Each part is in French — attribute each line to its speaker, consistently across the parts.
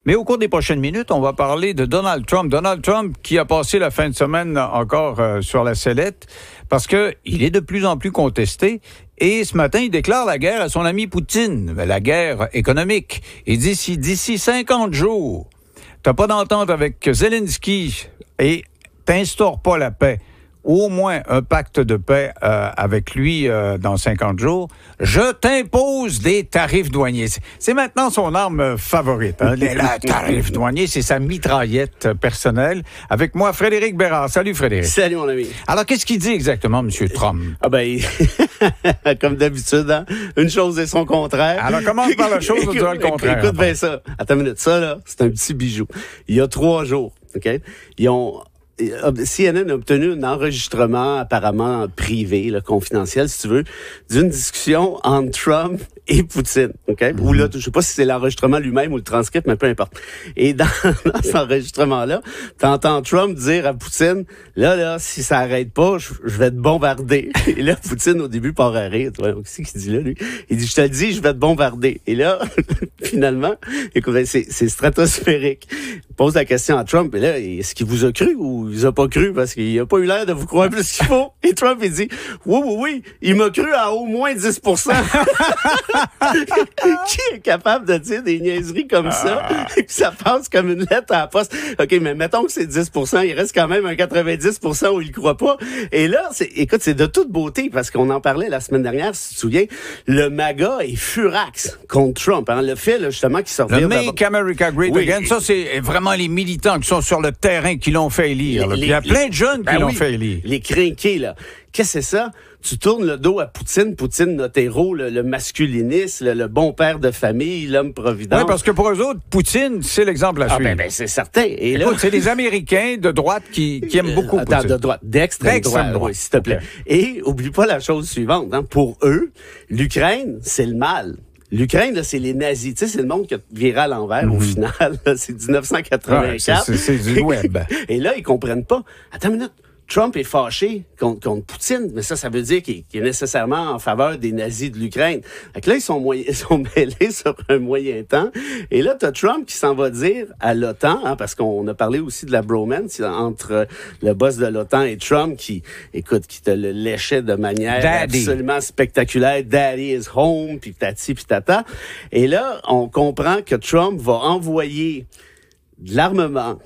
Speaker 1: Mais au cours des prochaines minutes, on va parler de Donald Trump. Donald Trump qui a passé la fin de semaine encore sur la sellette parce que il est de plus en plus contesté. Et ce matin, il déclare la guerre à son ami Poutine, la guerre économique. Il dit si d'ici 50 jours, t'as pas d'entente avec Zelensky et t'instaures pas la paix, au moins un pacte de paix avec lui dans 50 jours, je t'impose des tarifs douaniers. C'est maintenant son arme favorite. Hein? Les tarifs douaniers, c'est sa mitraillette personnelle. Avec moi, Frédéric Bérard. Salut, Frédéric.
Speaker 2: Salut, mon ami.
Speaker 1: Alors, qu'est-ce qu'il dit exactement, M. Trump?
Speaker 2: Ah ben, comme d'habitude, hein? Une chose et son contraire.
Speaker 1: Alors, commence par la chose et le contraire.
Speaker 2: Écoute bien ça. Attends une minute. Ça, là, c'est un petit bijou. Il y a 3 jours, OK? CNN a obtenu un enregistrement apparemment privé, là, confidentiel, si tu veux, d'une discussion entre Trump et Poutine, OK? Ou là, je sais pas si c'est l'enregistrement lui-même ou le transcript, mais peu importe. Et dans cet enregistrement-là, t'entends Trump dire à Poutine, là, si ça arrête pas, je vais te bombarder. Et là, Poutine, au début, part à rire. Qu'est-ce qu'il dit là, lui? Il dit, je te le dis, je vais te bombarder. Et là, finalement, écoute, c'est stratosphérique. Il pose la question à Trump, et là, est-ce qu'il vous a cru ou il vous a pas cru parce qu'il a pas eu l'air de vous croire plus qu'il faut? Et Trump, il dit, oui, il m'a cru à au moins 10%. Qui est capable de dire des niaiseries comme ça et que ça passe comme une lettre à la poste? OK, mais mettons que c'est 10%, il reste quand même un 90% où il croit pas. Et là, c'est de toute beauté parce qu'on en parlait la semaine dernière, si tu te souviens, le MAGA est furax contre Trump. Hein, le fait, là, justement, qu'il sortait...
Speaker 1: Le Make America Great Again, ça, c'est vraiment les militants qui sont sur le terrain qui l'ont fait élire. Il y a plein de jeunes qui l'ont fait élire.
Speaker 2: Les crinqués, là. Qu'est-ce que c'est ça? Tu tournes le dos à Poutine, notre héros, le masculiniste, le bon père de famille, l'homme provident.
Speaker 1: Oui, parce que pour eux autres, Poutine, c'est l'exemple à suivre.
Speaker 2: Ben, c'est certain. Et
Speaker 1: écoute,
Speaker 2: là,
Speaker 1: c'est des Américains de droite qui aiment beaucoup Poutine.
Speaker 2: De droite, d'extrême droite, oui, s'il te plaît. Okay. Et oublie pas la chose suivante. Hein, pour eux, l'Ukraine, c'est le mal. L'Ukraine, là, c'est les nazis. Tu sais, c'est le monde qui a viré à l'envers, au final. Là, c'est 1984.
Speaker 1: Ouais, c'est du web.
Speaker 2: Et là, ils comprennent pas. Attends une minute. Trump est fâché contre Poutine, mais ça veut dire qu'il est nécessairement en faveur des nazis de l'Ukraine. Fait que là, ils sont mêlés sur un moyen temps. Et là, t'as Trump qui s'en va dire à l'OTAN, hein, parce qu'on a parlé aussi de la bromance entre le boss de l'OTAN et Trump qui te le léchait de manière absolument spectaculaire. Daddy is home, puis tati, puis tata. Et là, on comprend que Trump va envoyer de l'armement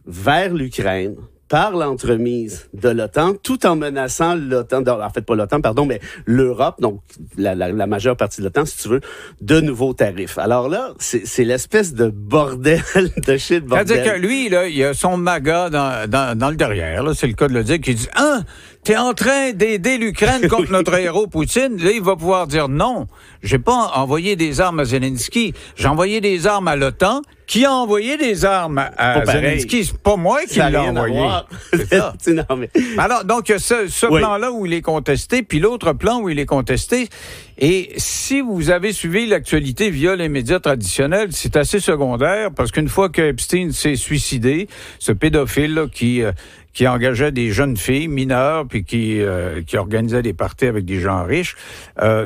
Speaker 2: vers l'Ukraine par l'entremise de l'OTAN, tout en menaçant l'OTAN, en fait pas l'OTAN, pardon, mais l'Europe, donc la majeure partie de l'OTAN, si tu veux, de nouveaux tarifs. Alors là, c'est l'espèce de bordel, de shit bordel.
Speaker 1: C'est-à-dire que lui, là, il a son MAGA dans le derrière, là, c'est le cas de le dire, qui dit « Hein, t'es en train d'aider l'Ukraine contre notre héros Poutine? » Là, il va pouvoir dire « Non, j'ai pas envoyé des armes à Zelensky, j'ai envoyé des armes à l'OTAN, qui a envoyé des armes à Zelensky. C'est pas moi qui l'ai envoyé. C'est ça.
Speaker 2: Non, mais...
Speaker 1: Alors, donc, ce plan-là où il est contesté, puis l'autre plan où il est contesté. Et si vous avez suivi l'actualité via les médias traditionnels, c'est assez secondaire, parce qu'une fois que Epstein s'est suicidé, ce pédophile là, qui engageait des jeunes filles mineures puis qui organisait des parties avec des gens riches.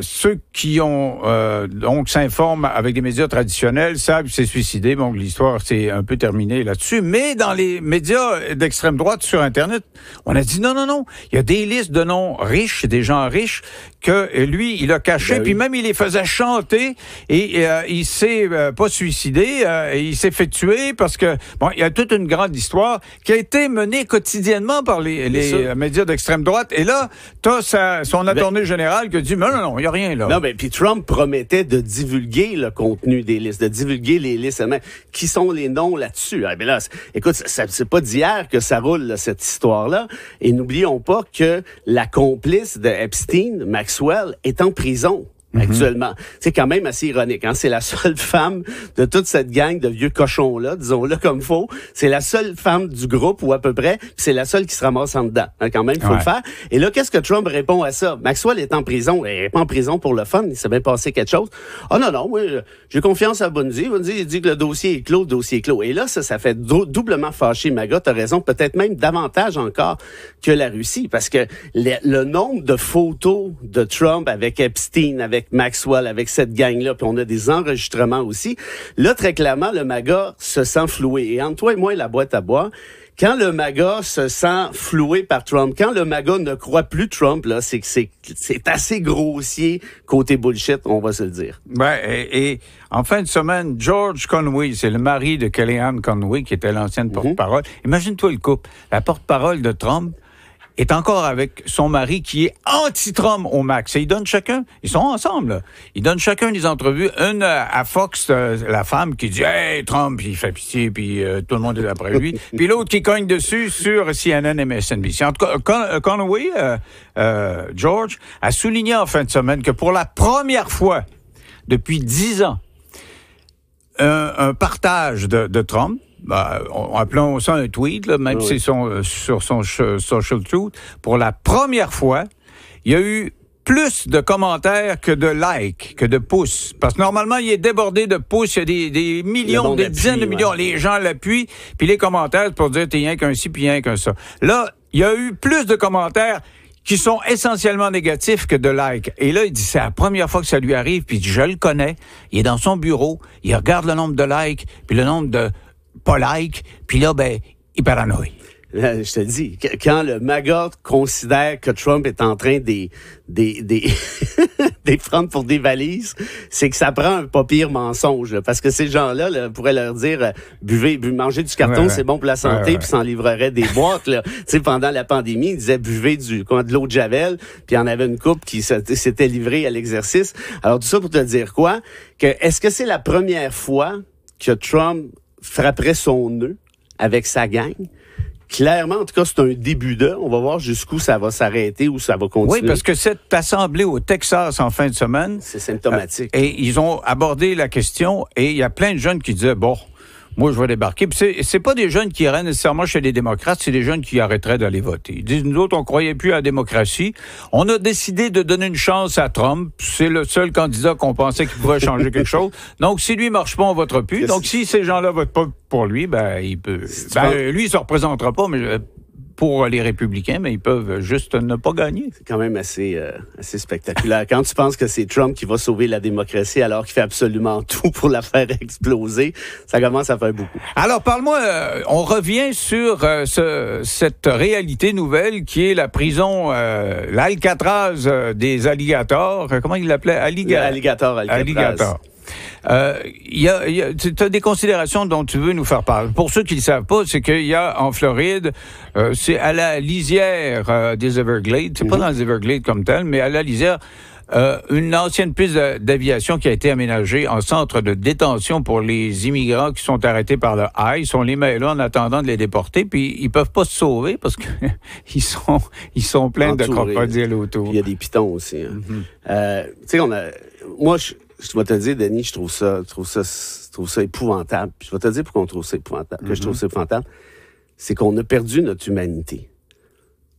Speaker 1: Ceux qui ont donc s'informent avec des médias traditionnels savent qu'il s'est suicidé. Bon, l'histoire s'est un peu terminée là-dessus. Mais dans les médias d'extrême droite sur Internet, on a dit non. Il y a des listes de noms riches, des gens riches que lui, il a cachés. Puis même, il les faisait chanter et il s'est pas suicidé. Il s'est fait tuer parce que, bon, il y a toute une grande histoire qui a été menée quotidiennement par les médias d'extrême droite. Et là, t'as son attorney général qui dit, non, il n'y a rien là.
Speaker 2: Non, mais puis Trump promettait de divulguer le contenu des listes, de divulguer les listes. Qui sont les noms là-dessus? Ah, mais là, écoute, c'est pas d'hier que ça roule, là, cette histoire-là. Et n'oublions pas que la complice de Epstein, Maxwell, est en prison. Actuellement. C'est quand même assez ironique, hein. C'est la seule femme de toute cette gang de vieux cochons-là, disons-le comme faut. C'est la seule femme du groupe, ou à peu près, puis c'est la seule qui se ramasse en dedans. Hein, quand même, il faut le faire. Et là, qu'est-ce que Trump répond à ça? Maxwell est en prison. Elle est pas en prison pour le fun. Il s'est bien passé quelque chose. Ah non, moi, j'ai confiance à Bundy. Bundy, il dit que le dossier est clos, Et là, ça fait doublement fâché MAGA. T'as raison, peut-être même davantage encore que la Russie, parce que le nombre de photos de Trump avec Epstein, avec avec Maxwell, avec cette gang-là, puis on a des enregistrements aussi. Là, très clairement, le MAGA se sent floué. Et entre toi et moi, la boîte à bois, quand le MAGA se sent floué par Trump, quand le MAGA ne croit plus Trump, là, c'est assez grossier côté bullshit, on va se le dire.
Speaker 1: Ouais, et en fin de semaine, George Conway, c'est le mari de Kellyanne Conway, qui était l'ancienne porte-parole. Imagine-toi le couple. La porte-parole de Trump est encore avec son mari qui est anti-Trump au max. Et ils donnent chacun, ils sont ensemble, là. Ils donnent chacun des entrevues. Une à Fox, la femme qui dit « Hey, Trump », puis il fait pitié, puis tout le monde est après lui. Puis l'autre qui cogne dessus sur CNN et MSNBC. En tout cas, Conway, George, a souligné en fin de semaine que pour la première fois depuis 10 ans, un partage de Trump, appelons ça un tweet, là, même si c'est sur son social truth, pour la première fois, il y a eu plus de commentaires que de likes, que de pouces. Parce que normalement, il est débordé de pouces, il y a des millions, des dizaines de millions, les gens l'appuient, puis les commentaires pour dire t'es rien qu'un ci, puis rien qu'un ça. Là, il y a eu plus de commentaires qui sont essentiellement négatifs que de likes. Et là, il dit, c'est la première fois que ça lui arrive, puis il dit, je le connais, il est dans son bureau, il regarde le nombre de likes, puis le nombre de pas like, puis là, il paranoïe.
Speaker 2: Je te dis, quand le MAGA considère que Trump est en train des prendre pour des valises, c'est que ça prend un pas pire mensonge. Là, parce que ces gens-là pourraient leur dire mangez du carton, c'est bon pour la santé, puis s'en livrerait des boîtes. Là. Pendant la pandémie, ils disaient buvez de l'eau de Javel, puis il y en avait une couple qui s'était livrée à l'exercice. Alors tout ça pour te dire quoi? Est-ce que c'est la première fois que Trump frapperait son nœud avec sa gang? Clairement, en tout cas, c'est un début de. On va voir jusqu'où ça va s'arrêter ou ça va continuer.
Speaker 1: Oui, parce que cette assemblée au Texas en fin de semaine...
Speaker 2: C'est symptomatique.
Speaker 1: Et ils ont abordé la question et il y a plein de jeunes qui disaient, bon, moi, je vais débarquer. Puis c'est pas des jeunes qui iraient nécessairement chez les démocrates, c'est des jeunes qui arrêteraient d'aller voter. Ils disent, nous autres, on croyait plus à la démocratie. On a décidé de donner une chance à Trump. C'est le seul candidat qu'on pensait qu'il pourrait changer quelque chose. Donc, si lui marche pas, on votera plus. Donc, si ces gens-là votent pas pour lui, il peut... lui, il se représentera pas, mais... pour les républicains, mais ils peuvent juste ne pas gagner.
Speaker 2: C'est quand même assez spectaculaire. Quand tu penses que c'est Trump qui va sauver la démocratie alors qu'il fait absolument tout pour la faire exploser, ça commence à faire beaucoup.
Speaker 1: Alors, parle-moi, on revient sur cette réalité nouvelle qui est la prison, l'Alcatraz des alligators. Comment il l'appelait?
Speaker 2: Alligator.
Speaker 1: Tu as des considérations dont tu veux nous faire part. Pour ceux qui ne le savent pas, c'est qu'il y a en Floride, c'est à la lisière des Everglades, c'est pas dans les Everglades comme tel, mais à la lisière, une ancienne piste d'aviation qui a été aménagée en centre de détention pour les immigrants qui sont arrêtés par le ICE. On les met là en attendant de les déporter, puis ils peuvent pas se sauver parce que ils sont pleins de crocodiles autour.
Speaker 2: Il y a des pitons aussi. Hein. Tu sais, moi, je vais te dire, Denis, je trouve ça épouvantable. Puis je vais te dire pourquoi on trouve ça épouvantable. Que je trouve ça épouvantable, c'est qu'on a perdu notre humanité.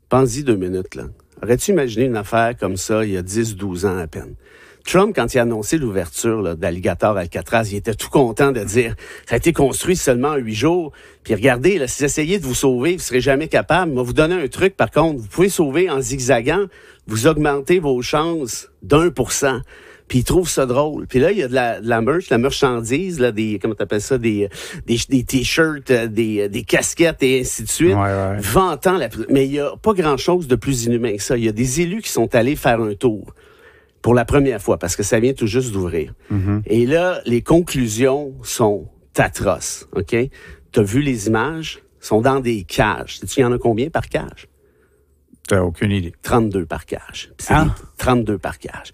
Speaker 2: Pense-y 2 minutes, là. Aurais-tu imaginé une affaire comme ça il y a 10-12 ans à peine? Trump, quand il a annoncé l'ouverture d'Alligator Alcatraz, il était tout content de dire « ça a été construit seulement en 8 jours. Puis regardez, là, si vous essayez de vous sauver, vous ne serez jamais capable. Je vais vous donner un truc, par contre. Vous pouvez sauver en zigzagant. Vous augmentez vos chances d'1%. » Puis ils trouvent ça drôle. Puis là, il y a de la merch, la marchandise, là, comment t'appelles ça, des t-shirts, des casquettes et ainsi de suite.
Speaker 1: Ouais.
Speaker 2: Vantant mais il y a pas grand-chose de plus inhumain que ça. Il y a des élus qui sont allés faire un tour pour la première fois, parce que ça vient tout juste d'ouvrir. Et là, les conclusions sont atroces, OK? T'as vu les images? Ils sont dans des cages. Sais-tu, il y en a combien par cage?
Speaker 1: T'as aucune idée.
Speaker 2: 32 par cage. 32 par cage.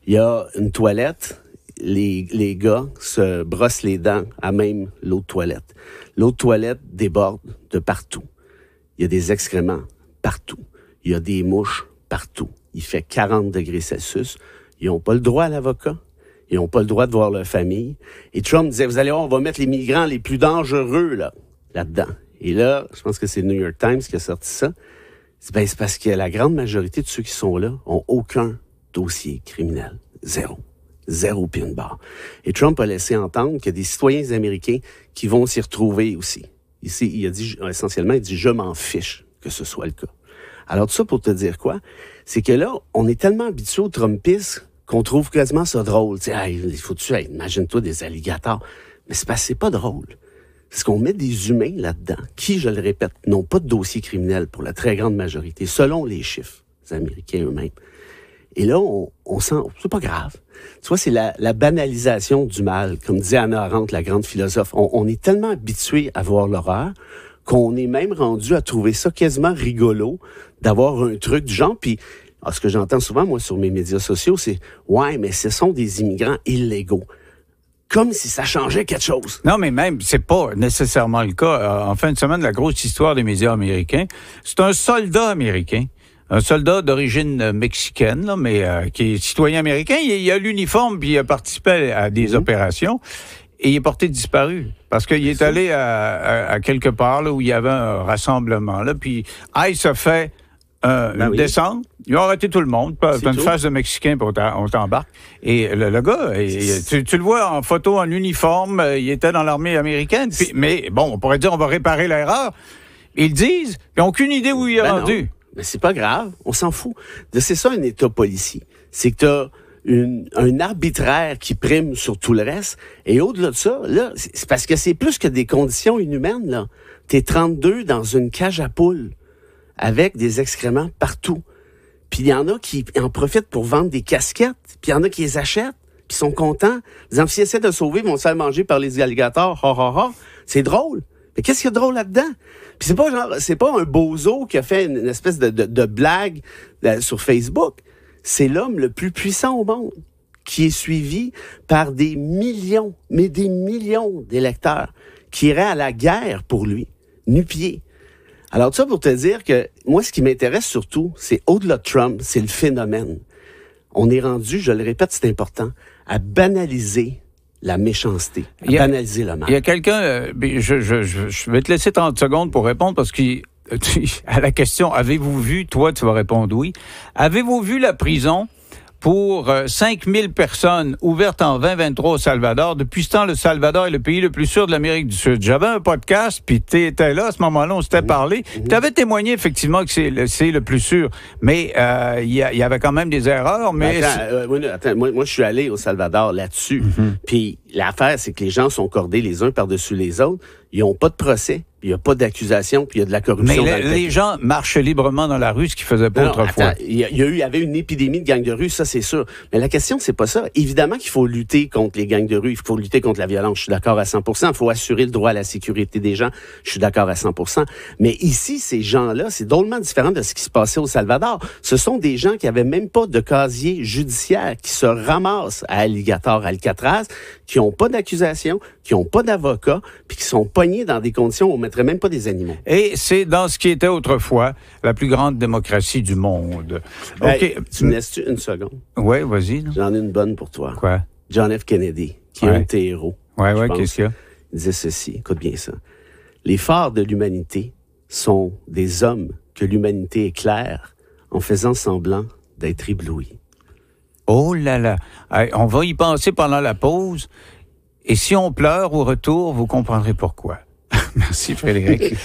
Speaker 2: Il y a une toilette, les gars se brossent les dents à même l'autre toilette. L'autre toilette déborde de partout. Il y a des excréments partout. Il y a des mouches partout. Il fait 40 degrés Celsius. Ils n'ont pas le droit à l'avocat. Ils n'ont pas le droit de voir leur famille. Et Trump disait, vous allez voir, on va mettre les migrants les plus dangereux là-dedans. Et là, je pense que c'est le New York Times qui a sorti ça. C'est parce que la grande majorité de ceux qui sont là ont aucun dossier criminel. Zéro puis une barre. Et Trump a laissé entendre qu'il y a des citoyens américains qui vont s'y retrouver aussi. Ici, il a dit, essentiellement, il dit, je m'en fiche que ce soit le cas. Alors, tout ça pour te dire quoi? C'est que là, on est tellement habitué aux Trumpistes qu'on trouve quasiment ça drôle. Tu sais, hey, imagine-toi des alligators. Mais c'est parce que c'est pas drôle. Parce qu'on met des humains là-dedans qui, je le répète, n'ont pas de dossier criminel pour la très grande majorité, selon les chiffres américains eux-mêmes. Et là, on sent, c'est pas grave. Tu vois, c'est la banalisation du mal, comme disait Hannah Arendt, la grande philosophe. On est tellement habitué à voir l'horreur qu'on est même rendu à trouver ça quasiment rigolo d'avoir un truc du genre. Puis, ce que j'entends souvent, moi, sur mes médias sociaux, c'est « Ouais, mais ce sont des immigrants illégaux ». Comme si ça changeait quelque chose.
Speaker 1: Non, mais même, c'est pas nécessairement le cas. En fin de semaine, la grosse histoire des médias américains, c'est un soldat américain. Un soldat d'origine mexicaine, là, mais qui est citoyen américain. Il a l'uniforme, puis il a participé à des opérations. Et il est porté disparu. Parce qu'il est allé à quelque part là, où il y avait un rassemblement. Là, puis ICE a fait une descente. Ils ont arrêté tout le monde. Une phase de Mexicain, puis on t'embarque. Et le gars, tu le vois en photo, en uniforme, il était dans l'armée américaine. Puis, mais bon, on pourrait dire on va réparer l'erreur. Ils disent, ils n'ont aucune idée où il est rendu.
Speaker 2: Non. Mais c'est pas grave, on s'en fout. C'est ça un État policier. C'est que t'as un arbitraire qui prime sur tout le reste. Et au-delà de ça, là, c'est parce que c'est plus que des conditions inhumaines, là. T'es 32 dans une cage à poules avec des excréments partout. Puis il y en a qui en profitent pour vendre des casquettes, puis il y en a qui les achètent, puis sont contents. Disant, s'ils essaient de sauver, ils vont se faire manger par les alligators. Ha, ha, ha. C'est drôle. Mais qu'est-ce qu'il y a de drôle là-dedans? Puis c'est pas un bozo qui a fait une espèce de blague sur Facebook. C'est l'homme le plus puissant au monde qui est suivi par des millions, mais des millions d'électeurs qui iraient à la guerre pour lui, nu-pieds. Alors, tout ça pour te dire que moi, ce qui m'intéresse surtout, c'est au-delà de Trump, c'est le phénomène. On est rendu, je le répète, c'est important, à banaliser la méchanceté, à banaliser le mal.
Speaker 1: Il y a quelqu'un, je vais te laisser 30 secondes pour répondre parce qu'à la question, avez-vous vu, toi tu vas répondre oui, avez-vous vu la prison pour 5000 personnes ouvertes en 2023 au Salvador? Depuis ce temps, le Salvador est le pays le plus sûr de l'Amérique du Sud. J'avais un podcast, puis t'étais là à ce moment-là, on s'était parlé. Tu avais témoigné effectivement que c'est le plus sûr, mais il y avait quand même des erreurs. Mais
Speaker 2: attends, moi je suis allé au Salvador là-dessus, puis l'affaire c'est que les gens sont cordés les uns par-dessus les autres, ils n'ont pas de procès. Il n'y a pas d'accusation, puis il y a de la corruption.
Speaker 1: Mais les gens marchent librement dans la rue, ce qu'ils faisaient pas autrefois.
Speaker 2: Attends, il y avait une épidémie de gangs de rue, ça c'est sûr. Mais la question, c'est pas ça. Évidemment qu'il faut lutter contre les gangs de rue, il faut lutter contre la violence, je suis d'accord à 100%. Il faut assurer le droit à la sécurité des gens, je suis d'accord à 100%. Mais ici, ces gens-là, c'est drôlement différent de ce qui se passait au Salvador. Ce sont des gens qui avaient même pas de casier judiciaire, qui se ramassent à Alligator, Alcatraz, qui ont pas d'accusation, qui ont pas d'avocat, puis qui sont pognés dans des conditions où on mettrait même pas des animaux.
Speaker 1: Et c'est dans ce qui était autrefois la plus grande démocratie du monde.
Speaker 2: Hey, tu me laisses-tu une seconde?
Speaker 1: Oui, vas-y.
Speaker 2: J'en ai une bonne pour toi.
Speaker 1: Quoi?
Speaker 2: John F. Kennedy, qui est un de tes héros.
Speaker 1: Oui, qu'est-ce qu'il y a?
Speaker 2: Il disait ceci, écoute bien ça. Les phares de l'humanité sont des hommes que l'humanité éclaire en faisant semblant d'être éblouis.
Speaker 1: Oh là là! Hey, on va y penser pendant la pause. Et si on pleure au retour, vous comprendrez pourquoi. Merci, Frédéric.